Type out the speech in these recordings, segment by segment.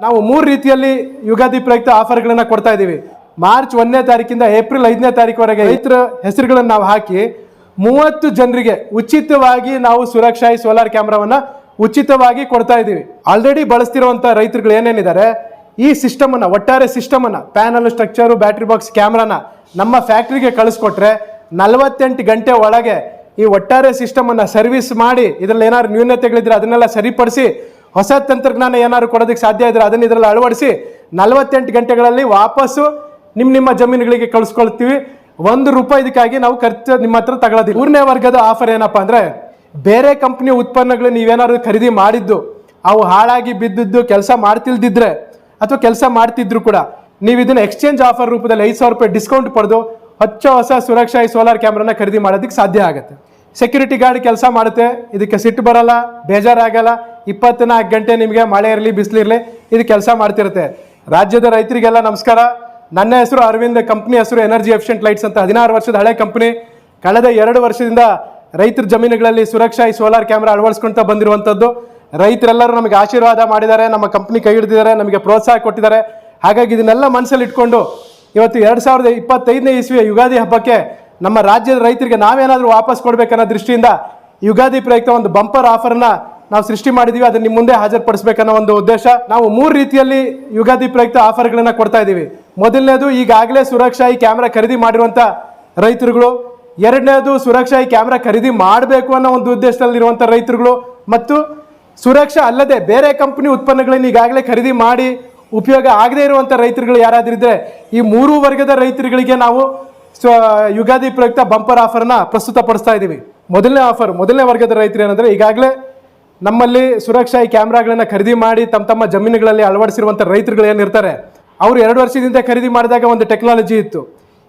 ನಾವು 3 ರೀತಿಯಲ್ಲಿ ಯುಗಾದಿ ಪ್ರಯುಕ್ತ ಆಫರ್ಗಳನ್ನು ಕೊಡ್ತಾ ಇದ್ದೀವಿ. ಮಾರ್ಚ್ 1ನೇ ತಾರೀಕಿಂದ ಏಪ್ರಿಲ್ 5ನೇ ತಾರೀಕುವರೆಗೆ ರೈತರ ಹೆಸರುಗಳನ್ನು ನಾವು ಹಾಕಿ 30 ಜನರಿಗೆ ಉಚಿತವಾಗಿ ನಾವು ಸುರಕ್ಷಾಯಿ ಸೋಲಾರ್ ಕ್ಯಾಮ್ರಾವನ್ನು ಉಚಿತವಾಗಿ ಕೊಡ್ತಾ ಇದ್ದೀವಿ. ಆಲ್ರೆಡಿ ಬಳಸ್ತಿರುವಂಥ ರೈತರುಗಳು ಏನೇನಿದ್ದಾರೆ ಈ ಸಿಸ್ಟಮನ್ನು, ಒಟ್ಟಾರೆ ಸಿಸ್ಟಮನ್ನು, ಪ್ಯಾನಲ್, ಸ್ಟ್ರಕ್ಚರು, ಬ್ಯಾಟ್ರಿ ಬಾಕ್ಸ್, ಕ್ಯಾಮ್ರಾನ ನಮ್ಮ ಫ್ಯಾಕ್ಟ್ರಿಗೆ ಕಳಿಸ್ಕೊಟ್ರೆ 48 ಗಂಟೆ ಒಳಗೆ ಈ ಒಟ್ಟಾರೆ ಸಿಸ್ಟಮನ್ನು ಸರ್ವಿಸ್ ಮಾಡಿ ಇದರಲ್ಲಿ ಏನಾದ್ರು ನ್ಯೂನತೆಗಳಿದ್ರೆ ಅದನ್ನೆಲ್ಲ ಸರಿಪಡಿಸಿ ಹೊಸ ತಂತ್ರಜ್ಞಾನ ಏನಾದ್ರು ಕೊಡೋದಕ್ಕೆ ಸಾಧ್ಯ ಇದ್ರೆ ಅದನ್ನ ಇದರಲ್ಲಿ ಅಳವಡಿಸಿ 48 ಗಂಟೆಗಳಲ್ಲಿ ವಾಪಸ್ಸು ನಿಮ್ಮ ಜಮೀನುಗಳಿಗೆ ಕಳಿಸ್ಕೊಳ್ತೀವಿ. ₹1 ಇದಕ್ಕಾಗಿ ನಾವು ಖರ್ಚು ನಿಮ್ಮ ಹತ್ರ ತಗೊಳ್ಳೋದಿಲ್ಲ. 3ನೇ ವರ್ಗದ ಆಫರ್ ಏನಪ್ಪಾ ಅಂದ್ರೆ, ಬೇರೆ ಕಂಪ್ನಿ ಉತ್ಪನ್ನಗಳು ನೀವೇನಾದ್ರು ಖರೀದಿ ಮಾಡಿದ್ದು ಅವು ಹಾಳಾಗಿ ಬಿದ್ದಿದ್ದು ಕೆಲಸ ಮಾಡ್ತಿಲ್ದಿದ್ರೆ ಅಥವಾ ಕೆಲಸ ಮಾಡ್ತಿದ್ರು ಕೂಡ ನೀವು ಇದನ್ನ ಎಕ್ಸ್ಚೇಂಜ್ ಆಫರ್ ರೂಪದಲ್ಲಿ ₹5,000 ಡಿಸ್ಕೌಂಟ್ ಪಡೆದು ಹೊಸ ಸುರಕ್ಷಾಯಿ ಸೋಲಾರ್ ಕ್ಯಾಮ್ರಾನ ಖರೀದಿ ಮಾಡೋದಕ್ಕೆ ಸಾಧ್ಯ ಆಗುತ್ತೆ. ಸೆಕ್ಯೂರಿಟಿ ಗಾರ್ಡ್ ಕೆಲಸ ಮಾಡುತ್ತೆ, ಇದಕ್ಕೆ ಸಿಟ್ಟು ಬರಲ್ಲ, ಬೇಜಾರಾಗಲ್ಲ. 24 ಗಂಟೆ ನಿಮಗೆ ಮಳೆ ಇರಲಿ ಬಿಸಿಲಿರಲಿ ಇದು ಕೆಲಸ ಮಾಡ್ತಿರುತ್ತೆ. ರಾಜ್ಯದ ರೈತರಿಗೆಲ್ಲ ನಮಸ್ಕಾರ. ನನ್ನ ಹೆಸರು ಅರವಿಂದ್, ಕಂಪ್ನಿ ಹೆಸರು ಎನರ್ಜಿ ಎಫಿಷಿಯಂಟ್ ಲೈಟ್ಸ್ ಅಂತ. 16 ವರ್ಷದ ಹಳೆ ಕಂಪ್ನಿ. ಕಳೆದ 2 ವರ್ಷದಿಂದ ರೈತರ ಜಮೀನುಗಳಲ್ಲಿ ಸುರಕ್ಷಾಯಿ ಸೋಲಾರ್ ಕ್ಯಾಮ್ರಾ ಅಳವಡಿಸ್ಕೊಳ್ತಾ ಬಂದಿರುವಂಥದ್ದು. ರೈತರೆಲ್ಲರೂ ನಮಗೆ ಆಶೀರ್ವಾದ ಮಾಡಿದ್ದಾರೆ, ನಮ್ಮ ಕಂಪ್ನಿ ಕೈ ಹಿಡಿದಿದ್ದಾರೆ, ನಮಗೆ ಪ್ರೋತ್ಸಾಹ ಕೊಟ್ಟಿದ್ದಾರೆ. ಹಾಗಾಗಿ ಇದನ್ನೆಲ್ಲ ಮನಸ್ಸಲ್ಲಿ ಇಟ್ಕೊಂಡು ಇವತ್ತು 2025ನೇ ಇಸ್ವಿಯ ಯುಗಾದಿ ಹಬ್ಬಕ್ಕೆ ನಮ್ಮ ರಾಜ್ಯದ ರೈತರಿಗೆ ನಾವೇನಾದರೂ ವಾಪಸ್ ಕೊಡಬೇಕನ್ನೋ ದೃಷ್ಟಿಯಿಂದ ಯುಗಾದಿ ಪ್ರಯುಕ್ತ ಒಂದು ಬಂಪರ್ ಆಫರ್ನ ನಾವು ಸೃಷ್ಟಿ ಮಾಡಿದ್ದೀವಿ. ಅದನ್ನ ನಿಮ್ಮ ಮುಂದೆ ಹಾಜರುಪಡಿಸಬೇಕನ್ನೋ ಒಂದು ಉದ್ದೇಶ. ನಾವು 3 ರೀತಿಯಲ್ಲಿ ಯುಗಾದಿ ಪ್ರಯುಕ್ತ ಆಫರ್ಗಳನ್ನು ಕೊಡ್ತಾ ಇದ್ದೀವಿ. ಮೊದಲನೇದು, ಈಗಾಗಲೇ ಸುರಕ್ಷಾಯಿ ಕ್ಯಾಮ್ರಾ ಖರೀದಿ ಮಾಡಿರುವಂಥ ರೈತರುಗಳು. ಎರಡನೇದು, ಸುರಕ್ಷಾಯಿ ಕ್ಯಾಮ್ರಾ ಖರೀದಿ ಮಾಡಬೇಕು ಅನ್ನೋ ಒಂದು ಉದ್ದೇಶದಲ್ಲಿರುವಂಥ ರೈತರುಗಳು. ಮತ್ತು ಸುರಕ್ಷಾ ಅಲ್ಲದೆ ಬೇರೆ ಕಂಪನಿ ಉತ್ಪನ್ನಗಳನ್ನು ಈಗಾಗಲೇ ಖರೀದಿ ಮಾಡಿ ಉಪಯೋಗ ಆಗದೇ ಇರುವಂಥ ರೈತರುಗಳು ಯಾರಾದರೂ ಇದ್ದರೆ ಈ 3 ವರ್ಗದ ರೈತರುಗಳಿಗೆ ನಾವು ಯುಗಾದಿ ಪ್ರಯುಕ್ತ ಬಂಪರ್ ಆಫರ್ನ ಪ್ರಸ್ತುತಪಡಿಸ್ತಾ ಇದ್ದೀವಿ. ಮೊದಲನೇ ಆಫರ್, ಮೊದಲನೇ ವರ್ಗದ ರೈತರು ಏನಂದರೆ, ಈಗಾಗಲೇ ನಮ್ಮಲ್ಲಿ ಸುರಕ್ಷಾಯಿ ಕ್ಯಾಮ್ರಾಗಳನ್ನು ಖರೀದಿ ಮಾಡಿ ತಮ್ಮ ಜಮೀನುಗಳಲ್ಲಿ ಅಳವಡಿಸಿರುವಂಥ ರೈತರುಗಳು ಏನಿರ್ತಾರೆ ಅವರು 2 ವರ್ಷದಿಂದ ಖರೀದಿ ಮಾಡಿದಾಗ ಒಂದು ಟೆಕ್ನಾಲಜಿ ಇತ್ತು.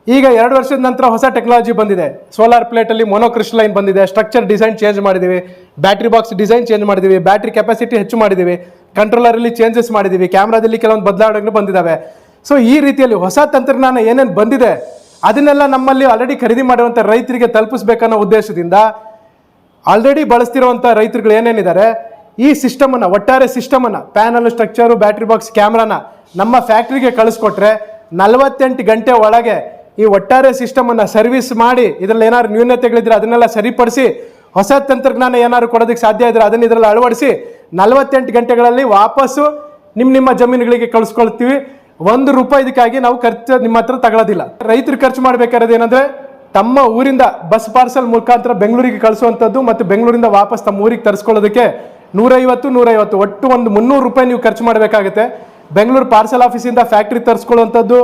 ಈಗ 2 ವರ್ಷದ ನಂತರ ಹೊಸ ಟೆಕ್ನಾಲಜಿ ಬಂದಿದೆ. ಸೋಲಾರ್ ಪ್ಲೇಟಲ್ಲಿ ಮೊನೋಕ್ರಿಸ್ಟಲೈನ್ ಬಂದಿದೆ. ಸ್ಟ್ರಕ್ಚರ್ ಡಿಸೈನ್ ಚೇಂಜ್ ಮಾಡಿದ್ದೀವಿ, ಬ್ಯಾಟ್ರಿ ಬಾಕ್ಸ್ ಡಿಸೈನ್ ಚೇಂಜ್ ಮಾಡಿದ್ದೀವಿ, ಬ್ಯಾಟ್ರಿ ಕೆಪಾಸಿಟಿ ಹೆಚ್ಚು ಮಾಡಿದ್ದೀವಿ, ಕಂಟ್ರೋಲರಲ್ಲಿ ಚೇಂಜಸ್ ಮಾಡಿದ್ದೀವಿ, ಕ್ಯಾಮ್ರಾದಲ್ಲಿ ಕೆಲವೊಂದು ಬದಲಾವಣೆಗಳು ಬಂದಿದ್ದಾವೆ. ಸೊ ಈ ರೀತಿಯಲ್ಲಿ ಹೊಸ ತಂತ್ರಜ್ಞಾನ ಏನೇನು ಬಂದಿದೆ ಅದನ್ನೆಲ್ಲ ನಮ್ಮಲ್ಲಿ ಆಲ್ರೆಡಿ ಖರೀದಿ ಮಾಡುವಂಥ ರೈತರಿಗೆ ತಲುಪಿಸ್ಬೇಕನ್ನೋ ಉದ್ದೇಶದಿಂದ ಆಲ್ರೆಡಿ ಬಳಸ್ತಿರುವಂಥ ರೈತರುಗಳು ಏನೇನಿದ್ದಾರೆ ಈ ಸಿಸ್ಟಮನ್ನು, ಒಟ್ಟಾರೆ ಸಿಸ್ಟಮನ್ನು, ಪ್ಯಾನಲ್, ಸ್ಟ್ರಕ್ಚರು, ಬ್ಯಾಟ್ರಿ ಬಾಕ್ಸ್, ಕ್ಯಾಮ್ರಾನ ನಮ್ಮ ಫ್ಯಾಕ್ಟ್ರಿಗೆ ಕಳಿಸ್ಕೊಟ್ರೆ 48 ಗಂಟೆ ಒಳಗೆ ಈ ಒಟ್ಟಾರೆ ಸಿಸ್ಟಮನ್ನು ಸರ್ವಿಸ್ ಮಾಡಿ ಇದರಲ್ಲಿ ಏನಾದ್ರು ನ್ಯೂನತೆಗಳಿದ್ರೆ ಅದನ್ನೆಲ್ಲ ಸರಿಪಡಿಸಿ ಹೊಸ ತಂತ್ರಜ್ಞಾನ ಏನಾದ್ರು ಕೊಡೋದಕ್ಕೆ ಸಾಧ್ಯ ಇದ್ರೆ ಅದನ್ನ ಇದರಲ್ಲಿ ಅಳವಡಿಸಿ 48 ಗಂಟೆಗಳಲ್ಲಿ ವಾಪಸ್ಸು ನಿಮ್ಮ ಜಮೀನುಗಳಿಗೆ ಕಳಿಸ್ಕೊಳ್ತೀವಿ. ₹1 ಇದಕ್ಕಾಗಿ ನಾವು ಖರ್ಚು ನಿಮ್ಮ ಹತ್ರ ತಗೊಳ್ಳೋದಿಲ್ಲ. ರೈತರು ಖರ್ಚು ಮಾಡಬೇಕಾದ್ರೆ ಏನಂದ್ರೆ, ತಮ್ಮ ಊರಿಂದ ಬಸ್ ಪಾರ್ಸಲ್ ಮುಖಾಂತರ ಬೆಂಗಳೂರಿಗೆ ಕಳಿಸುವಂಥದ್ದು ಮತ್ತು ಬೆಂಗಳೂರಿಂದ ವಾಪಸ್ ತಮ್ಮ ಊರಿಗೆ ತರಿಸ್ಕೊಳ್ಳೋದಕ್ಕೆ 150 ಒಟ್ಟು ಒಂದು ₹300 ನೀವು ಖರ್ಚು ಮಾಡಬೇಕಾಗುತ್ತೆ. ಬೆಂಗಳೂರು ಪಾರ್ಸಲ್ ಆಫೀಸಿಂದ ಫ್ಯಾಕ್ಟ್ರಿ ತರಿಸ್ಕೊಳ್ಳುವಂಥದ್ದು,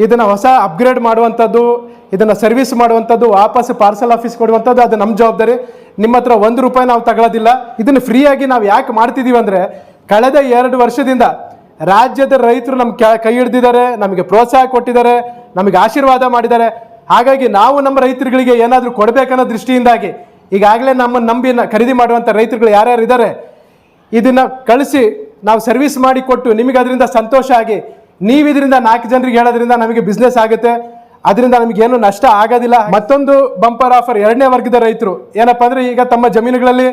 ಇದನ್ನು ಹೊಸ ಅಪ್ಗ್ರೇಡ್ ಮಾಡುವಂಥದ್ದು, ಇದನ್ನು ಸರ್ವಿಸ್ ಮಾಡುವಂಥದ್ದು, ವಾಪಸ್ ಪಾರ್ಸಲ್ ಆಫೀಸ್ ಕೊಡುವಂಥದ್ದು ಅದು ನಮ್ಮ ಜವಾಬ್ದಾರಿ. ನಿಮ್ಮ ಹತ್ರ ₹1 ನಾವು ತಗೊಳ್ಳೋದಿಲ್ಲ. ಇದನ್ನು ಫ್ರೀಯಾಗಿ ನಾವು ಯಾಕೆ ಮಾಡ್ತಿದ್ದೀವಿ ಅಂದರೆ, ಕಳೆದ 2 ವರ್ಷದಿಂದ ರಾಜ್ಯದ ರೈತರು ನಮ್ಮ ಕೈ ಹಿಡಿದಿದ್ದಾರೆ, ನಮಗೆ ಪ್ರೋತ್ಸಾಹ ಕೊಟ್ಟಿದ್ದಾರೆ, ನಮಗೆ ಆಶೀರ್ವಾದ ಮಾಡಿದ್ದಾರೆ. ಹಾಗಾಗಿ ನಾವು ನಮ್ಮ ರೈತರುಗಳಿಗೆ ಏನಾದರೂ ಕೊಡಬೇಕನ್ನೋ ದೃಷ್ಟಿಯಿಂದಾಗಿ ಈಗಾಗಲೇ ನಮ್ಮನ್ನು ನಂಬಿ ಖರೀದಿ ಮಾಡುವಂಥ ರೈತರುಗಳು ಯಾರ್ಯಾರು ಇದ್ದಾರೆ ಇದನ್ನು ಕಳಿಸಿ ನಾವು ಸರ್ವಿಸ್ ಮಾಡಿ ಕೊಟ್ಟು ನಿಮಗೆ ಅದರಿಂದ ಸಂತೋಷ ಆಗಿ ನೀವು ಇದರಿಂದ 4 ಜನರಿಗೆ ಹೇಳೋದ್ರಿಂದ ನಮಗೆ ಬಿಸ್ನೆಸ್ ಆಗುತ್ತೆ, ಅದರಿಂದ ನಮಗೇನು ನಷ್ಟ ಆಗೋದಿಲ್ಲ. ಮತ್ತೊಂದು ಬಂಪರ್ ಆಫರ್, 2ನೇ ವರ್ಗದ ರೈತರು ಏನಪ್ಪ ಅಂದರೆ, ಈಗ ತಮ್ಮ ಜಮೀನುಗಳಲ್ಲಿ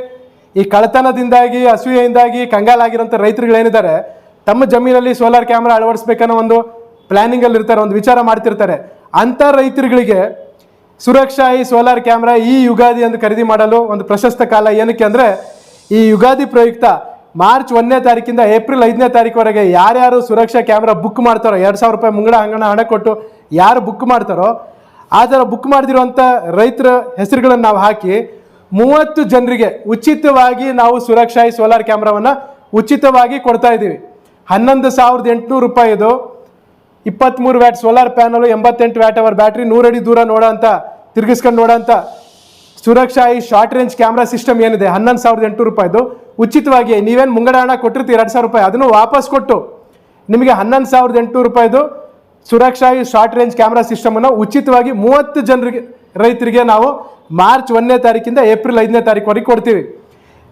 ಈ ಕಳ್ಳತನದಿಂದಾಗಿ, ಅಸೂಯೆಯಿಂದಾಗಿ ಕಂಗಾಲಾಗಿರೋಂಥ ರೈತರುಗಳೇನಿದ್ದಾರೆ ತಮ್ಮ ಜಮೀನಲ್ಲಿ ಸೋಲಾರ್ ಕ್ಯಾಮ್ರಾ ಅಳವಡಿಸ್ಬೇಕನ್ನೋ ಒಂದು ಪ್ಲಾನಿಂಗಲ್ಲಿ ಇರ್ತಾರೆ, ಒಂದು ವಿಚಾರ ಮಾಡ್ತಿರ್ತಾರೆ. ಅಂಥ ರೈತರುಗಳಿಗೆ ಸುರಕ್ಷಾಯಿ ಸೋಲಾರ್ ಕ್ಯಾಮ್ರಾ ಈ ಯುಗಾದಿ ಎಂದು ಖರೀದಿ ಮಾಡಲು ಒಂದು ಪ್ರಶಸ್ತ ಕಾಲ. ಏನಕ್ಕೆ ಅಂದರೆ, ಈ ಯುಗಾದಿ ಪ್ರಯುಕ್ತ ಮಾರ್ಚ್ 1ನೇ ತಾರೀಕಿಂದ ಏಪ್ರಿಲ್ 5ನೇ ತಾರೀಕುವರೆಗೆ ಯಾರ್ಯಾರು ಸುರಕ್ಷಾ ಕ್ಯಾಮ್ರಾ ಬುಕ್ ಮಾಡ್ತಾರೋ, ₹2,000 ಮುಂಗಡ ಹಣ ಕೊಟ್ಟು ಯಾರು ಬುಕ್ ಮಾಡ್ತಾರೋ ಆ ಥರ ಬುಕ್ ಮಾಡಿದಿರುವಂಥ ರೈತರ ಹೆಸರುಗಳನ್ನು ನಾವು ಹಾಕಿ 30 ಜನರಿಗೆ ಉಚಿತವಾಗಿ ನಾವು ಸುರಕ್ಷಾಯಿ ಸೋಲಾರ್ ಕ್ಯಾಮ್ರಾವನ್ನು ಉಚಿತವಾಗಿ ಕೊಡ್ತಾ ಇದ್ದೀವಿ. ₹11,800 23 watt solar panel, 88 watt hour battery, 100 ಅಡಿ ದೂರ ನೋಡೋಂಥ, ತಿರುಗಿಸ್ಕೊಂಡು ನೋಡೋಂಥ ಸುರಕ್ಷಾಯಿ ಶಾರ್ಟ್ ರೇಂಜ್ ಕ್ಯಾಮ್ರಾ ಸಿಸ್ಟಮ್ ಏನಿದೆ ₹11,800 ಉಚಿತವಾಗಿ. ನೀವೇನು ಮುಂಗಡ ಹಣ ಕೊಟ್ಟಿರ್ತೀವಿ ₹2,000 ಅದನ್ನು ವಾಪಸ್ ಕೊಟ್ಟು ನಿಮಗೆ ₹11,800 ಸುರಕ್ಷಾಯಿ ಶಾರ್ಟ್ ರೇಂಜ್ ಕ್ಯಾಮ್ರಾ ಸಿಸ್ಟಮನ್ನು ಉಚಿತವಾಗಿ 30 ಜನರಿಗೆ ರೈತರಿಗೆ ನಾವು ಮಾರ್ಚ್ 1ನೇ ತಾರೀಕಿಂದ ಏಪ್ರಿಲ್ 5ನೇ ತಾರೀಕುವರೆಗೆ ಕೊಡ್ತೀವಿ.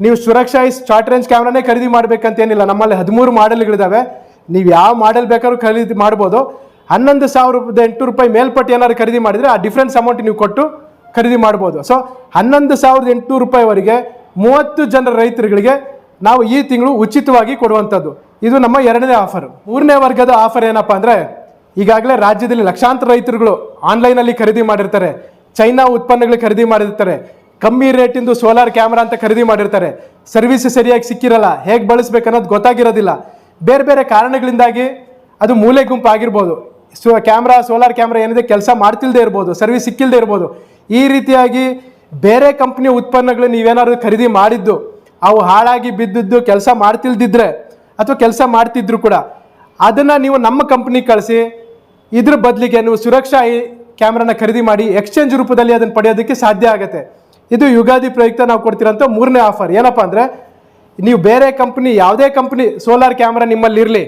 ನೀವು ಸುರಕ್ಷಾಯಿ ಶಾರ್ಟ್ ರೇಂಜ್ ಕ್ಯಾಮ್ರಾನೇ ಖರೀದಿ ಮಾಡಬೇಕಂತೇನಿಲ್ಲ. ನಮ್ಮಲ್ಲಿ 13 ಮಾಡೆಲ್ಗಳಿದ್ದಾವೆ. ನೀವು ಯಾವ ಮಾಡೆಲ್ ಬೇಕಾದ್ರೂ ಖರೀದಿ ಮಾಡ್ಬೋದು. ₹11,800 ಮೇಲ್ಪಟ್ಟು ಏನಾದ್ರು ಖರೀದಿ ಮಾಡಿದರೆ ಆ ಡಿಫ್ರೆನ್ಸ್ ಅಮೌಂಟ್ ನೀವು ಕೊಟ್ಟು ಖರೀದಿ ಮಾಡ್ಬೋದು. ಸೊ ₹11,800ವರೆಗೆ 30 ಜನರ ರೈತರುಗಳಿಗೆ ನಾವು ಈ ತಿಂಗಳು ಉಚಿತವಾಗಿ ಕೊಡುವಂಥದ್ದು. ಇದು ನಮ್ಮ 2ನೇ ಆಫರ್. 3ನೇ ವರ್ಗದ ಆಫರ್ ಏನಪ್ಪ ಅಂದರೆ, ಈಗಾಗಲೇ ರಾಜ್ಯದಲ್ಲಿ ಲಕ್ಷಾಂತರ ರೈತರುಗಳು ಆನ್ಲೈನಲ್ಲಿ ಖರೀದಿ ಮಾಡಿರ್ತಾರೆ, ಚೈನಾ ಉತ್ಪನ್ನಗಳು ಖರೀದಿ ಮಾಡಿರ್ತಾರೆ, ಕಮ್ಮಿ ರೇಟಿಂದು ಸೋಲಾರ್ ಕ್ಯಾಮ್ರಾ ಅಂತ ಖರೀದಿ ಮಾಡಿರ್ತಾರೆ. ಸರ್ವಿಸ್ ಸರಿಯಾಗಿ ಸಿಕ್ಕಿರಲ್ಲ, ಹೇಗೆ ಬಳಸ್ಬೇಕನ್ನೋದು ಗೊತ್ತಾಗಿರೋದಿಲ್ಲ. ಬೇರೆ ಬೇರೆ ಕಾರಣಗಳಿಂದಾಗಿ ಅದು ಮೂಲೆ ಗುಂಪು ಆಗಿರ್ಬೋದು. ಸೋಲಾರ್ ಕ್ಯಾಮ್ರಾ ಏನಿದೆ ಕೆಲಸ ಮಾಡ್ತಿಲ್ದೇ ಇರ್ಬೋದು, ಸರ್ವಿಸ್ ಸಿಕ್ಕಿಲ್ಲದೆ ಇರ್ಬೋದು. ಈ ರೀತಿಯಾಗಿ ಬೇರೆ ಕಂಪ್ನಿಯ ಉತ್ಪನ್ನಗಳು ನೀವೇನಾದ್ರು ಖರೀದಿ ಮಾಡಿದ್ದು ಅವು ಹಾಳಾಗಿ ಬಿದ್ದಿದ್ದು ಕೆಲಸ ಮಾಡ್ತಿಲ್ದಿದ್ರೆ ಅಥವಾ ಕೆಲಸ ಮಾಡ್ತಿದ್ರು ಕೂಡ ಅದನ್ನು ನೀವು ನಮ್ಮ ಕಂಪ್ನಿಗೆ ಕಳಿಸಿ ಇದ್ರ ಬದಲಿಗೆ ನೀವು ಸುರಕ್ಷಾ ಕ್ಯಾಮ್ರಾನ ಖರೀದಿ ಮಾಡಿ ಎಕ್ಸ್ಚೇಂಜ್ ರೂಪದಲ್ಲಿ ಅದನ್ನು ಪಡೆಯೋದಕ್ಕೆ ಸಾಧ್ಯ ಆಗುತ್ತೆ. ಇದು ಯುಗಾದಿ ಪ್ರಯುಕ್ತ ನಾವು ಕೊಡ್ತಿರೋಂಥ 3ನೇ ಆಫರ್. ಏನಪ್ಪ ಅಂದರೆ, ನೀವು ಬೇರೆ ಕಂಪ್ನಿ ಯಾವುದೇ ಕಂಪ್ನಿ ಸೋಲಾರ್ ಕ್ಯಾಮ್ರಾ ನಿಮ್ಮಲ್ಲಿ ಇರಲಿ,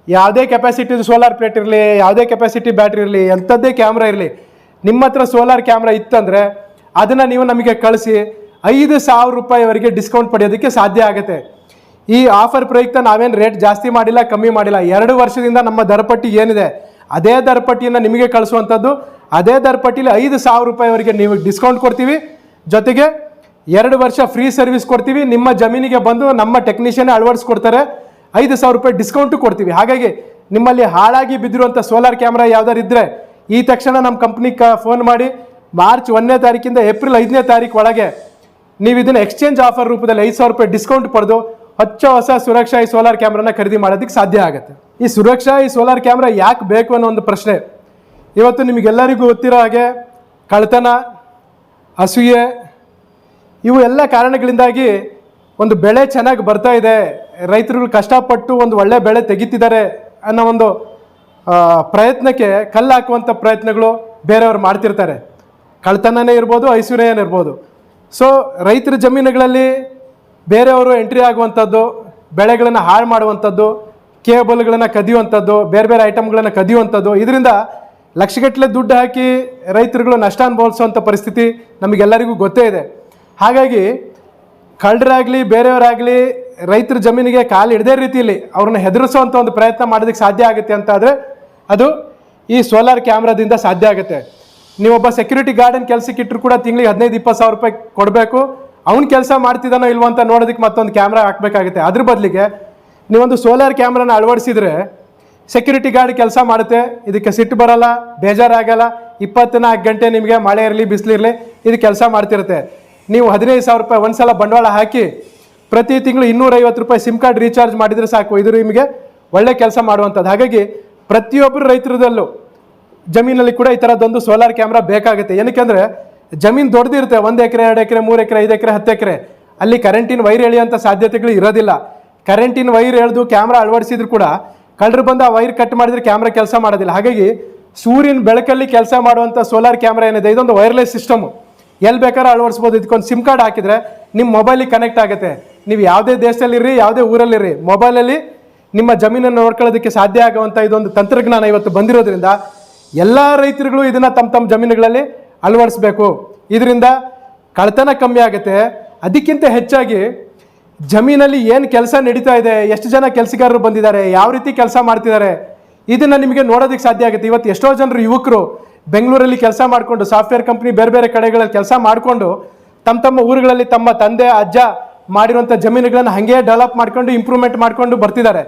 ಯಾವುದೇ ಕೆಪಾಸಿಟಿದು ಸೋಲಾರ್ ಪ್ಲೇಟ್ ಇರಲಿ, ಯಾವುದೇ ಕೆಪಾಸಿಟಿ ಬ್ಯಾಟ್ರಿ ಇರಲಿ, ಎಂಥದ್ದೇ ಕ್ಯಾಮ್ರಾ ಇರಲಿ, ನಿಮ್ಮ ಹತ್ರ ಸೋಲಾರ್ ಕ್ಯಾಮ್ರಾ ಇತ್ತಂದರೆ ಅದನ್ನು ನೀವು ನಮಗೆ ಕಳಿಸಿ 5,000 ರೂಪಾಯಿವರೆಗೆ ಡಿಸ್ಕೌಂಟ್ ಪಡೆಯೋದಕ್ಕೆ ಸಾಧ್ಯ ಆಗುತ್ತೆ. ಈ ಆಫರ್ ಪ್ರಯುಕ್ತ ನಾವೇನು ರೇಟ್ ಜಾಸ್ತಿ ಮಾಡಿಲ್ಲ, ಕಮ್ಮಿ ಮಾಡಿಲ್ಲ. 2 ವರ್ಷದಿಂದ ನಮ್ಮ ದರಪಟ್ಟಿ ಏನಿದೆ ಅದೇ ದರಪಟ್ಟಿಯನ್ನು ನಿಮಗೆ ಕಳಿಸುವಂಥದ್ದು. ಅದೇ ದರಪಟ್ಟಿಲಿ 5,000 ರೂಪಾಯಿವರೆಗೆ ನೀವು ಡಿಸ್ಕೌಂಟ್ ಕೊಡ್ತೀವಿ. ಜೊತೆಗೆ 2 ವರ್ಷ ಫ್ರೀ ಸರ್ವಿಸ್ ಕೊಡ್ತೀವಿ. ನಿಮ್ಮ ಜಮೀನಿಗೆ ಬಂದು ನಮ್ಮ ಟೆಕ್ನಿಷಿಯನ್ ಅಳವಡಿಸ್ಕೊಡ್ತಾರೆ. 5,000 ರೂಪಾಯಿ ಡಿಸ್ಕೌಂಟು ಕೊಡ್ತೀವಿ. ಹಾಗಾಗಿ ನಿಮ್ಮಲ್ಲಿ ಹಾಳಾಗಿ ಬಿದ್ದಿರುವಂಥ ಸೋಲಾರ್ ಕ್ಯಾಮ್ರಾ ಯಾವ್ದಾರು ಇದ್ದರೆ ಈ ತಕ್ಷಣ ನಮ್ಮ ಕಂಪ್ನಿಗೆ ಫೋನ್ ಮಾಡಿ ಮಾರ್ಚ್ 1ನೇ ತಾರೀಕಿಂದ ಏಪ್ರಿಲ್ 5ನೇ ತಾರೀಕು ಒಳಗೆ ನೀವು ಇದನ್ನು ಎಕ್ಸ್ಚೇಂಜ್ ಆಫರ್ ರೂಪದಲ್ಲಿ 5,000 ರೂಪಾಯಿ ಡಿಸ್ಕೌಂಟ್ ಪಡೆದು ಹೊಸ ಸುರಕ್ಷಾ ಸೋಲಾರ್ ಕ್ಯಾಮ್ರಾನ ಖರೀದಿ ಮಾಡೋದಕ್ಕೆ ಸಾಧ್ಯ ಆಗುತ್ತೆ. ಈ ಸುರಕ್ಷಾ ಸೋಲಾರ್ ಕ್ಯಾಮ್ರಾ ಯಾಕೆ ಬೇಕು ಅನ್ನೋ ಒಂದು ಪ್ರಶ್ನೆ. ಇವತ್ತು ನಿಮಗೆಲ್ಲರಿಗೂ ಗೊತ್ತಿರೋ ಹಾಗೆ ಕಳ್ಳತನ, ಅಸೂಯೆ, ಇವು ಎಲ್ಲ ಕಾರಣಗಳಿಂದಾಗಿ ಒಂದು ಬೆಳೆ ಚೆನ್ನಾಗಿ ಬರ್ತಾ ಇದೆ, ರೈತರುಗಳು ಕಷ್ಟಪಟ್ಟು ಒಂದು ಒಳ್ಳೆ ಬೆಳೆ ತೆಗಿತಿದ್ದಾರೆ ಅನ್ನೋ ಒಂದು ಪ್ರಯತ್ನಕ್ಕೆ ಕಲ್ಲು ಹಾಕುವಂಥ ಪ್ರಯತ್ನಗಳು ಬೇರೆಯವರು ಮಾಡ್ತಿರ್ತಾರೆ. ಕಳ್ಳತನನೇ ಇರ್ಬೋದು, ಐಶ್ವರ್ಯನೇ ಇರ್ಬೋದು. ಸೊ ರೈತರ ಜಮೀನುಗಳಲ್ಲಿ ಬೇರೆಯವರು ಎಂಟ್ರಿ ಆಗುವಂಥದ್ದು, ಬೆಳೆಗಳನ್ನು ಹಾಳು ಮಾಡುವಂಥದ್ದು, ಕೇಬಲ್ಗಳನ್ನು ಕದಿಯುವಂಥದ್ದು, ಬೇರೆ ಬೇರೆ ಐಟಮ್ಗಳನ್ನು ಕದಿಯುವಂಥದ್ದು, ಇದರಿಂದ ಲಕ್ಷಗಟ್ಟಲೆ ದುಡ್ಡು ಹಾಕಿ ರೈತರುಗಳು ನಷ್ಟ ಅನುಭವಿಸುವಂಥ ಪರಿಸ್ಥಿತಿ ನಮಗೆಲ್ಲರಿಗೂ ಗೊತ್ತೇ ಇದೆ. ಹಾಗಾಗಿ ಕಳ್ಳರಾಗಲಿ ಬೇರೆಯವರಾಗಲಿ ರೈತರ ಜಮೀನಿಗೆ ಕಾಲು ಹಿಡದೇ ರೀತಿಯಲ್ಲಿ ಅವ್ರನ್ನ ಹೆದರಿಸುವಂಥ ಒಂದು ಪ್ರಯತ್ನ ಮಾಡೋದಕ್ಕೆ ಸಾಧ್ಯ ಆಗುತ್ತೆ ಅಂತ ಆದರೆ ಅದು ಈ ಸೋಲಾರ್ ಕ್ಯಾಮ್ರಾದಿಂದ ಸಾಧ್ಯ ಆಗುತ್ತೆ. ನೀವೊಬ್ಬ ಸೆಕ್ಯೂರಿಟಿ ಗಾರ್ಡನ್ ಕೆಲಸಕ್ಕೆ ಇಟ್ಟರು ಕೂಡ ತಿಂಗಳಿಗೆ 15-20 ಸಾವಿರ ರೂಪಾಯಿ ಕೊಡಬೇಕು. ಅವ್ನು ಕೆಲಸ ಮಾಡ್ತಿದ್ದಾನೋ ಇಲ್ವೋ ಅಂತ ನೋಡೋದಕ್ಕೆ ಮತ್ತೊಂದು ಕ್ಯಾಮ್ರಾ ಹಾಕಬೇಕಾಗುತ್ತೆ. ಅದ್ರ ಬದಲಿಗೆ ನೀವೊಂದು ಸೋಲಾರ್ ಕ್ಯಾಮ್ರಾನ ಅಳವಡಿಸಿದರೆ ಸೆಕ್ಯೂರಿಟಿ ಗಾರ್ಡ್ ಕೆಲಸ ಮಾಡುತ್ತೆ. ಇದಕ್ಕೆ ಸಿಟ್ಟು ಬರಲ್ಲ, ಬೇಜಾರಾಗಲ್ಲ. 24 ಗಂಟೆ ನಿಮಗೆ ಮಳೆ ಇರಲಿ ಬಿಸಿಲಿರಲಿ ಇದು ಕೆಲಸ ಮಾಡ್ತಿರುತ್ತೆ. ನೀವು 15,000 ರೂಪಾಯಿ ಒಂದು ಸಲ ಬಂಡವಾಳ ಹಾಕಿ ಪ್ರತಿ ತಿಂಗಳು 250 ರೂಪಾಯಿ ಸಿಮ್ ಕಾರ್ಡ್ ರೀಚಾರ್ಜ್ ಮಾಡಿದರೆ ಸಾಕು. ಇದು ನಿಮಗೆ ಒಳ್ಳೆ ಕೆಲಸ ಮಾಡುವಂಥದ್ದು. ಹಾಗಾಗಿ ಪ್ರತಿಯೊಬ್ಬರು ರೈತರದಲ್ಲೂ ಜಮೀನಲ್ಲಿ ಕೂಡ ಈ ಥರದ್ದೊಂದು ಸೋಲಾರ್ ಕ್ಯಾಮ್ರಾ ಬೇಕಾಗುತ್ತೆ. ಏನಕ್ಕೆಂದರೆ ಜಮೀನು ದೊಡ್ಡದಿರುತ್ತೆ, 1 ಎಕರೆ 2 ಎಕರೆ 3 ಎಕರೆ 5 ಎಕರೆ 10 ಎಕರೆ, ಅಲ್ಲಿ ಕರೆಂಟಿನ ವೈರ್ ಎಳೆಯುವಂಥ ಸಾಧ್ಯತೆಗಳು ಇರೋದಿಲ್ಲ. ಕರೆಂಟಿನ ವೈರ್ ಎಳೆದು ಕ್ಯಾಮ್ರಾ ಅಳವಡಿಸಿದ್ರು ಕೂಡ ಕಳ್ಳರು ಬಂದು ಆ ವೈರ್ ಕಟ್ ಮಾಡಿದ್ರೆ ಕ್ಯಾಮ್ರಾ ಕೆಲಸ ಮಾಡೋದಿಲ್ಲ. ಹಾಗಾಗಿ ಸೂರ್ಯನ ಬೆಳಕಲ್ಲಿ ಕೆಲಸ ಮಾಡುವಂಥ ಸೋಲಾರ್ ಕ್ಯಾಮ್ರಾ ಏನಿದೆ ಇದೊಂದು ವೈರ್ಲೆಸ್ ಸಿಸ್ಟಮು, ಎಲ್ಲಿ ಬೇಕಾದ್ರೂ ಅಳವಡಿಸ್ಬೋದು. ಇದಕ್ಕೊಂದು ಸಿಮ್ ಕಾರ್ಡ್ ಹಾಕಿದರೆ ನಿಮ್ಮ ಮೊಬೈಲಿಗೆ ಕನೆಕ್ಟ್ ಆಗುತ್ತೆ. ನೀವು ಯಾವುದೇ ದೇಶದಲ್ಲಿರ್ರಿ, ಯಾವುದೇ ಊರಲ್ಲಿರ್ರಿ, ಮೊಬೈಲಲ್ಲಿ ನಿಮ್ಮ ಜಮೀನನ್ನು ನೋಡ್ಕೊಳ್ಳೋದಕ್ಕೆ ಸಾಧ್ಯ ಆಗುವಂಥ ಇದೊಂದು ತಂತ್ರಜ್ಞಾನ ಇವತ್ತು ಬಂದಿರೋದ್ರಿಂದ ಎಲ್ಲ ರೈತರುಗಳು ಇದನ್ನು ತಮ್ಮ ತಮ್ಮ ಜಮೀನುಗಳಲ್ಲಿ ಅಳವಡಿಸ್ಬೇಕು. ಇದರಿಂದ ಕಳ್ಳತನ ಕಮ್ಮಿ ಆಗುತ್ತೆ. ಅದಕ್ಕಿಂತ ಹೆಚ್ಚಾಗಿ ಜಮೀನಲ್ಲಿ ಏನು ಕೆಲಸ ನಡೀತಾ ಇದೆ, ಎಷ್ಟು ಜನ ಕೆಲಸಗಾರರು ಬಂದಿದ್ದಾರೆ, ಯಾವ ರೀತಿ ಕೆಲಸ ಮಾಡ್ತಿದ್ದಾರೆ, ಇದನ್ನು ನಿಮಗೆ ನೋಡೋದಕ್ಕೆ ಸಾಧ್ಯ ಆಗುತ್ತೆ. ಇವತ್ತು ಎಷ್ಟೋ ಜನರು ಯುವಕರು ಬೆಂಗಳೂರಲ್ಲಿ ಕೆಲಸ ಮಾಡಿಕೊಂಡು ಸಾಫ್ಟ್ವೇರ್ ಕಂಪ್ನಿ ಬೇರೆ ಬೇರೆ ಕಡೆಗಳಲ್ಲಿ ಕೆಲಸ ಮಾಡಿಕೊಂಡು ತಮ್ಮ ತಮ್ಮ ಊರುಗಳಲ್ಲಿ ತಮ್ಮ ತಂದೆ ಅಜ್ಜ ಮಾಡಿರುವಂಥ ಜಮೀನುಗಳನ್ನು ಹಾಗೆ ಡೆವಲಪ್ ಮಾಡ್ಕೊಂಡು ಇಂಪ್ರೂವ್ಮೆಂಟ್ ಮಾಡ್ಕೊಂಡು ಬರ್ತಿದ್ದಾರೆ.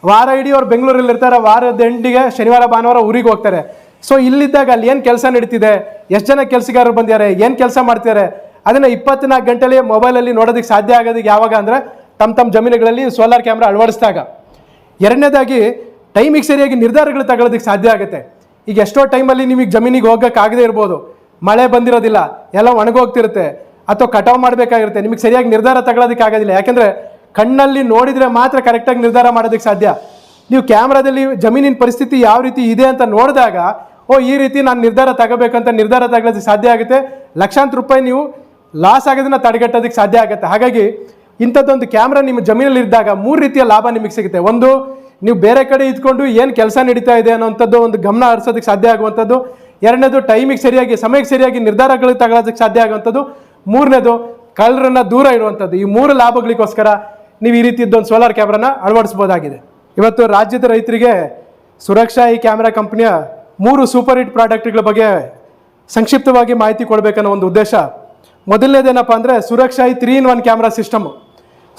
ವಾರ ಇಡೀ ಅವ್ರು ಬೆಂಗಳೂರಲ್ಲಿ ಇರ್ತಾರೆ, ವಾರದ ಎಂಡಿಗೆ ಶನಿವಾರ ಭಾನುವಾರ ಊರಿಗೆ ಹೋಗ್ತಾರೆ. ಸೊ ಇಲ್ಲಿದ್ದಾಗ ಅಲ್ಲಿ ಏನು ಕೆಲಸ ನಡೀತಿದೆ, ಎಷ್ಟು ಜನ ಕೆಲಸಗಾರರು ಬಂದಿದ್ದಾರೆ, ಏನು ಕೆಲಸ ಮಾಡ್ತಿದ್ದಾರೆ, ಅದನ್ನು 24 ಗಂಟೆಲಿ ಮೊಬೈಲಲ್ಲಿ ನೋಡೋದಕ್ಕೆ ಸಾಧ್ಯ ಆಗೋದಕ್ಕೆ ಯಾವಾಗ ಅಂದರೆ ತಮ್ಮ ತಮ್ಮ ಜಮೀನುಗಳಲ್ಲಿ ಸೋಲಾರ್ ಕ್ಯಾಮ್ರಾ ಅಳವಡಿಸಿದಾಗ. ಎರಡನೇದಾಗಿ ಟೈಮಿಗೆ ಸರಿಯಾಗಿ ನಿರ್ಧಾರಗಳು ತಗೊಳ್ಳೋದಕ್ಕೆ ಸಾಧ್ಯ ಆಗುತ್ತೆ. ಈಗ ಎಷ್ಟೋ ಟೈಮಲ್ಲಿ ನಿಮಗೆ ಜಮೀನಿಗೆ ಹೋಗೋಕ್ಕಾಗದೇ ಇರ್ಬೋದು, ಮಳೆ ಬಂದಿರೋದಿಲ್ಲ, ಎಲ್ಲ ಒಣಗೋಗ್ತಿರುತ್ತೆ, ಅಥವಾ ಕಟಾವು ಮಾಡಬೇಕಾಗಿರುತ್ತೆ, ನಿಮಗೆ ಸರಿಯಾಗಿ ನಿರ್ಧಾರ ತಗೊಳ್ಳೋದಕ್ಕೆ ಆಗೋದಿಲ್ಲ. ಯಾಕೆಂದರೆ ಕಣ್ಣಲ್ಲಿ ನೋಡಿದರೆ ಮಾತ್ರ ಕರೆಕ್ಟಾಗಿ ನಿರ್ಧಾರ ಮಾಡೋದಕ್ಕೆ ಸಾಧ್ಯ. ನೀವು ಕ್ಯಾಮ್ರಾದಲ್ಲಿ ಜಮೀನಿನ ಪರಿಸ್ಥಿತಿ ಯಾವ ರೀತಿ ಇದೆ ಅಂತ ನೋಡಿದಾಗ ಈ ರೀತಿ ನಾನು ನಿರ್ಧಾರ ತಗೋಬೇಕಂತ ನಿರ್ಧಾರ ತಗೊಳ್ಳೋದಕ್ಕೆ ಸಾಧ್ಯ ಆಗುತ್ತೆ. ಲಕ್ಷಾಂತರ ರೂಪಾಯಿ ನೀವು ಲಾಸ್ ಆಗೋದನ್ನು ತಡೆಗಟ್ಟೋದಕ್ಕೆ ಸಾಧ್ಯ ಆಗುತ್ತೆ. ಹಾಗಾಗಿ ಇಂಥದ್ದೊಂದು ಕ್ಯಾಮ್ರಾ ನಿಮ್ಮ ಜಮೀನಲ್ಲಿ ಇದ್ದಾಗ 3 ರೀತಿಯ ಲಾಭ ನಿಮಗೆ ಸಿಗುತ್ತೆ. ಒಂದು, ನೀವು ಬೇರೆ ಕಡೆ ಇದ್ಕೊಂಡು ಏನು ಕೆಲಸ ನಡೀತಾ ಇದೆ ಅನ್ನೋಂಥದ್ದು ಒಂದು ಗಮನ ಹರಿಸೋದಕ್ಕೆ ಸಾಧ್ಯ ಆಗುವಂಥದ್ದು. ಎರಡನೇದು, ಟೈಮಿಗೆ ಸರಿಯಾಗಿ ಸಮಯಕ್ಕೆ ಸರಿಯಾಗಿ ನಿರ್ಧಾರಗಳು ತಗೊಳ್ಳೋದಕ್ಕೆ ಸಾಧ್ಯ ಆಗುವಂಥದ್ದು. ಮೂರನೇದು, ಕಳ್ಳರನ್ನು ದೂರ ಇಡುವಂಥದ್ದು. ಈ 3 ಲಾಭಗಳಿಗೋಸ್ಕರ ನೀವು ಈ ರೀತಿಯದ್ದೊಂದು ಸೋಲಾರ್ ಕ್ಯಾಮ್ರಾನ ಅಳವಡಿಸ್ಬೋದಾಗಿದೆ. ಇವತ್ತು ರಾಜ್ಯದ ರೈತರಿಗೆ ಸುರಕ್ಷಾ ಕ್ಯಾಮ್ರಾ ಕಂಪ್ನಿಯ 3 ಸೂಪರ್ ಹಿಟ್ ಪ್ರಾಡಕ್ಟ್ಗಳ ಬಗ್ಗೆ ಸಂಕ್ಷಿಪ್ತವಾಗಿ ಮಾಹಿತಿ ಕೊಡಬೇಕನ್ನೋ ಒಂದು ಉದ್ದೇಶ. ಮೊದಲನೇದೇನಪ್ಪ ಅಂದರೆ ಸುರಕ್ಷಾ 3-in-1 ಕ್ಯಾಮ್ರಾ ಸಿಸ್ಟಮು.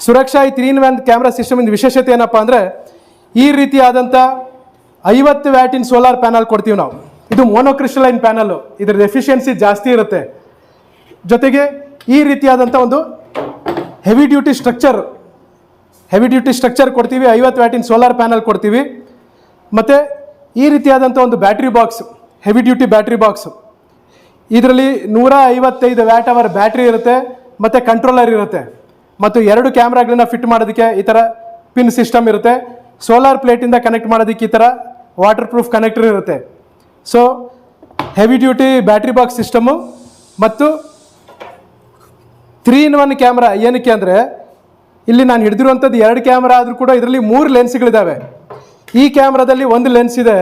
ಸುರಕ್ಷಾ ಈ 3-in-1 ಕ್ಯಾಮ್ರಾ ಸಿಸ್ಟಮಿಂದ ವಿಶೇಷತೆ ಏನಪ್ಪ ಅಂದರೆ ಈ ರೀತಿಯಾದಂಥ 50 ವ್ಯಾಟಿನ ಸೋಲಾರ್ ಪ್ಯಾನಲ್ ಕೊಡ್ತೀವಿ ನಾವು. ಇದು ಮೋನೋಕ್ರಿಸ್ಟಲೈನ್ ಪ್ಯಾನಲ್ಲು, ಇದರ ಎಫಿಷಿಯನ್ಸಿ ಜಾಸ್ತಿ ಇರುತ್ತೆ. ಜೊತೆಗೆ ಈ ರೀತಿಯಾದಂಥ ಒಂದು ಹೆವಿ ಡ್ಯೂಟಿ ಸ್ಟ್ರಕ್ಚರ್ ಕೊಡ್ತೀವಿ. 50 ವ್ಯಾಟಿನ ಸೋಲಾರ್ ಪ್ಯಾನಲ್ ಕೊಡ್ತೀವಿ. ಮತ್ತು ಈ ರೀತಿಯಾದಂಥ ಒಂದು battery box, heavy duty battery box. ಇದರಲ್ಲಿ 155 ವ್ಯಾಟ್ ಅವರ್ ಬ್ಯಾಟ್ರಿ ಇರುತ್ತೆ ಮತ್ತು ಕಂಟ್ರೋಲರ್ ಇರುತ್ತೆ. ಮತ್ತು 2 ಕ್ಯಾಮ್ರಾಗಳನ್ನ ಫಿಟ್ ಮಾಡೋದಕ್ಕೆ ಈ ಥರ ಪಿನ್ ಸಿಸ್ಟಮ್ ಇರುತ್ತೆ. ಸೋಲಾರ್ ಪ್ಲೇಟಿಂದ ಕನೆಕ್ಟ್ ಮಾಡೋದಕ್ಕೆ ಈ ಥರ ವಾಟರ್ ಪ್ರೂಫ್ ಕನೆಕ್ಟರ್ ಇರುತ್ತೆ. So heavy duty battery box system ಮತ್ತು 3-in-1 ಕ್ಯಾಮ್ರಾ. ಏನಕ್ಕೆ ಅಂದರೆ ಇಲ್ಲಿ ನಾನು ಹಿಡಿದಿರುವಂಥದ್ದು 2 ಕ್ಯಾಮ್ರಾ ಆದರೂ ಕೂಡ ಇದರಲ್ಲಿ 3 ಲೆನ್ಸ್ಗಳಿದ್ದಾವೆ. ಈ ಕ್ಯಾಮ್ರಾದಲ್ಲಿ ಒಂದು ಲೆನ್ಸ್ ಇದೆ,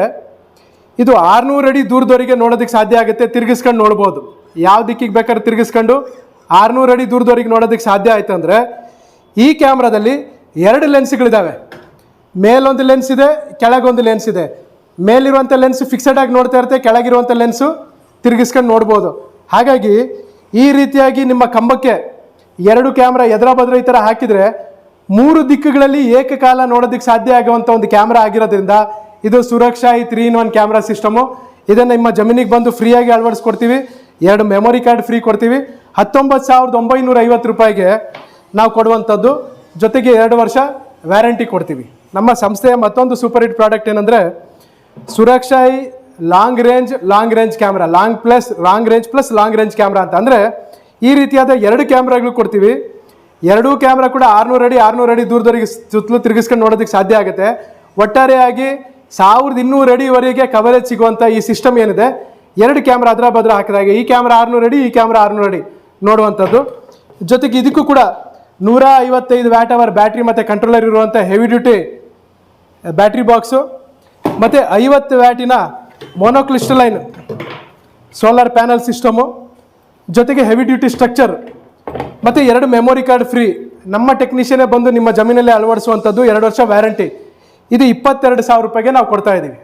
ಇದು 600 ಅಡಿ ದೂರದವರೆಗೆ ನೋಡೋದಕ್ಕೆ ಸಾಧ್ಯ ಆಗುತ್ತೆ. ತಿರುಗಿಸ್ಕೊಂಡು ನೋಡ್ಬೋದು, ಯಾವ ದಿಕ್ಕಿಗೆ ಬೇಕಾದ್ರೆ ತಿರುಗಿಸ್ಕೊಂಡು 600 ಅಡಿ ದೂರದವರೆಗೆ ನೋಡೋದಕ್ಕೆ ಸಾಧ್ಯ ಆಯಿತು ಅಂದರೆ ಈ ಕ್ಯಾಮ್ರಾದಲ್ಲಿ 2 ಲೆನ್ಸ್ಗಳಿದ್ದಾವೆ. ಮೇಲೊಂದು ಲೆನ್ಸ್ ಇದೆ, ಕೆಳಗೊಂದು ಲೆನ್ಸ್ ಇದೆ. ಮೇಲಿರುವಂಥ ಲೆನ್ಸ್ ಫಿಕ್ಸೆಡ್ ಆಗಿ ನೋಡ್ತಾ ಇರುತ್ತೆ, ಕೆಳಗಿರುವಂಥ ಲೆನ್ಸು ತಿರುಗಿಸ್ಕೊಂಡು ನೋಡ್ಬೋದು. ಹಾಗಾಗಿ ಈ ರೀತಿಯಾಗಿ ನಿಮ್ಮ ಕಂಬಕ್ಕೆ 2 ಕ್ಯಾಮ್ರಾ ಎದುರ ಬದ್ರ ಈ ಥರ ಹಾಕಿದರೆ 3 ದಿಕ್ಕುಗಳಲ್ಲಿ ಏಕಕಾಲ ನೋಡೋದಕ್ಕೆ ಸಾಧ್ಯ ಆಗುವಂಥ ಒಂದು ಕ್ಯಾಮ್ರಾ ಆಗಿರೋದ್ರಿಂದ ಇದು ಸುರಕ್ಷಾ ಈ 3-in-1 ಕ್ಯಾಮ್ರಾ ಸಿಸ್ಟಮು. ಇದನ್ನು ನಿಮ್ಮ ಜಮೀನಿಗೆ ಬಂದು ಫ್ರೀಯಾಗಿ ಅಳವಡಿಸ್ಕೊಡ್ತೀವಿ. 2 ಮೆಮೊರಿ ಕಾರ್ಡ್ ಫ್ರೀ ಕೊಡ್ತೀವಿ. 19,950 ರೂಪಾಯಿಗೆ ನಾವು ಕೊಡುವಂಥದ್ದು. ಜೊತೆಗೆ 2 ವರ್ಷ ವ್ಯಾರಂಟಿ ಕೊಡ್ತೀವಿ. ನಮ್ಮ ಸಂಸ್ಥೆಯ ಮತ್ತೊಂದು ಸೂಪರ್ ಹಿಟ್ ಪ್ರಾಡಕ್ಟ್ ಏನಂದರೆ ಸುರಕ್ಷಾ ಈ long range camera, long range camera ಅಂತ. ಅಂದರೆ ಈ ರೀತಿಯಾದ 2 ಕ್ಯಾಮ್ರಾಗಳು ಕೊಡ್ತೀವಿ. 2 ಕ್ಯಾಮ್ರಾ ಕೂಡ 600 ಅಡಿ ದೂರದವರೆಗೆ ಸುತ್ತಲೂ ತಿರುಗಿಸ್ಕೊಂಡು ನೋಡೋದಕ್ಕೆ ಸಾಧ್ಯ ಆಗುತ್ತೆ. ಒಟ್ಟಾರೆಯಾಗಿ 1200 ಅಡಿವರೆಗೆ ಕವರೇಜ್ ಸಿಗುವಂಥ ಈ ಸಿಸ್ಟಮ್ ಏನಿದೆ, 2 ಕ್ಯಾಮ್ರಾ ಅದರ ಬದ್ರ ಹಾಕಿದಾಗ ಈ ಕ್ಯಾಮ್ರಾ 600 ಅಡಿ, ಈ ಕ್ಯಾಮ್ರಾ 600 ಅಡಿ ನೋಡುವಂಥದ್ದು. ಜೊತೆಗೆ ಇದಕ್ಕೂ ಕೂಡ 155 ವ್ಯಾಟ್ ಅವರ್ ಬ್ಯಾಟ್ರಿ ಮತ್ತು ಕಂಟ್ರೋಲರ್ ಇರುವಂಥ ಹೆವಿ ಡ್ಯೂಟಿ ಬ್ಯಾಟ್ರಿ ಬಾಕ್ಸು ಮತ್ತು 50 ವ್ಯಾಟಿನ ಮೋನೋಕ್ರಿಸ್ಟಲೈನ್ ಸೋಲಾರ್ ಪ್ಯಾನಲ್ ಸಿಸ್ಟಮು, ಜೊತೆಗೆ ಹೆವಿ ಡ್ಯೂಟಿ ಸ್ಟ್ರಕ್ಚರ್ ಮತ್ತು 2 ಮೆಮೊರಿ ಕಾರ್ಡ್ ಫ್ರೀ. ನಮ್ಮ ಟೆಕ್ನಿಷಿಯನೇ ಬಂದು ನಿಮ್ಮ ಜಮೀನಲ್ಲಿ ಅಳವಡಿಸುವಂಥದ್ದು. 2 ವರ್ಷ ವ್ಯಾರಂಟಿ. ಇದು 22,000 ರೂಪಾಯಿಗೆ ನಾವು ಕೊಡ್ತಾ ಇದ್ದೀವಿ.